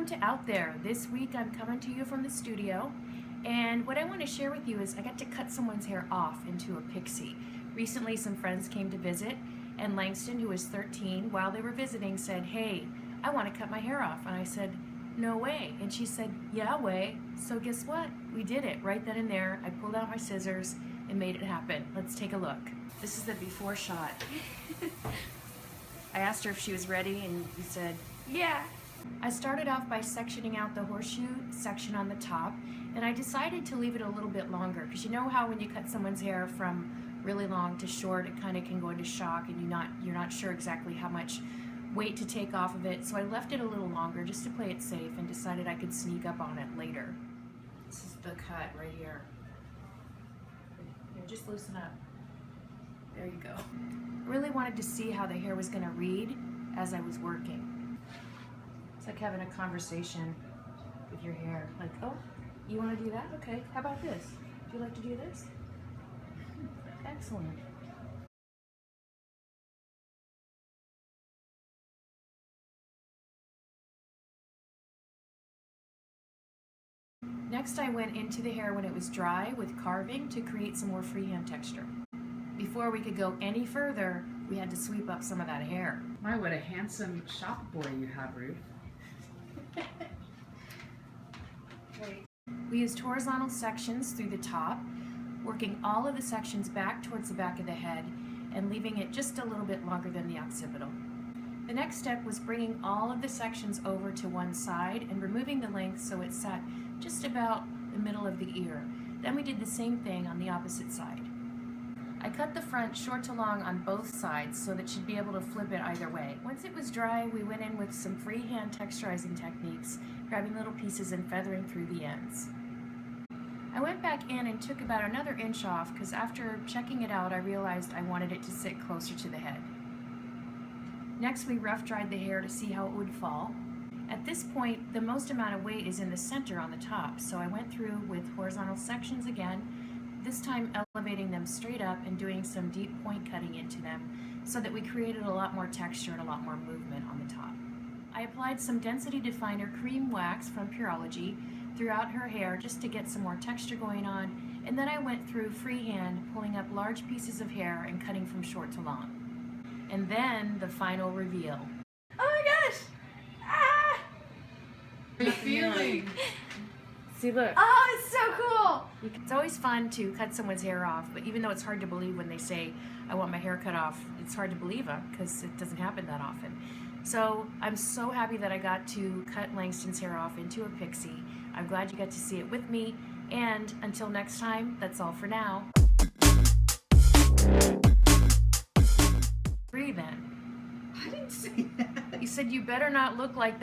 Welcome to Out There. This week I'm coming to you from the studio, and what I want to share with you is I got to cut someone's hair off into a pixie. Recently some friends came to visit, and Langston, who was 13, while they were visiting said, "Hey, I want to cut my hair off." And I said, "No way." And she said, "Yeah way." So guess what? We did it right then and there. I pulled out my scissors and made it happen. Let's take a look. This is the before shot. I asked her if she was ready, and she said, "Yeah." I started off by sectioning out the horseshoe section on the top, and I decided to leave it a little bit longer because you know how when you cut someone's hair from really long to short, it kind of can go into shock and you're not sure exactly how much weight to take off of it. So I left it a little longer just to play it safe and decided I could sneak up on it later. This is the cut right here. Here, just loosen up. There you go. I really wanted to see how the hair was going to read as I was working. It's like having a conversation with your hair. Like, "Oh, you want to do that? Okay, how about this? Would you like to do this?" Excellent. Next, I went into the hair when it was dry with carving to create some more freehand texture. Before we could go any further, we had to sweep up some of that hair. My, what a handsome shop boy you have, Ruth. We used horizontal sections through the top, working all of the sections back towards the back of the head and leaving it just a little bit longer than the occipital. The next step was bringing all of the sections over to one side and removing the length so it sat just about the middle of the ear. Then we did the same thing on the opposite side. I cut the front short to long on both sides so that she'd be able to flip it either way. Once it was dry, we went in with some freehand texturizing techniques, grabbing little pieces and feathering through the ends. I went back in and took about another inch off because after checking it out, I realized I wanted it to sit closer to the head. Next, we rough dried the hair to see how it would fall. At this point, the most amount of weight is in the center on the top, so I went through with horizontal sections again, this time elevating them straight up and doing some deep point cutting into them so that we created a lot more texture and a lot more movement on the top. I applied some density definer cream wax from Pureology throughout her hair just to get some more texture going on, and then I went through freehand pulling up large pieces of hair and cutting from short to long. And then the final reveal. Oh my gosh! Ah! How are you feeling? See, look. Oh, it's so cool! It's always fun to cut someone's hair off, but even though it's hard to believe when they say, "I want my hair cut off," it's hard to believe them because it doesn't happen that often. So I'm so happy that I got to cut Langston's hair off into a pixie. I'm glad you got to see it with me, and until next time, that's all for now. Breathe in. I didn't say that. You said you better not look like that.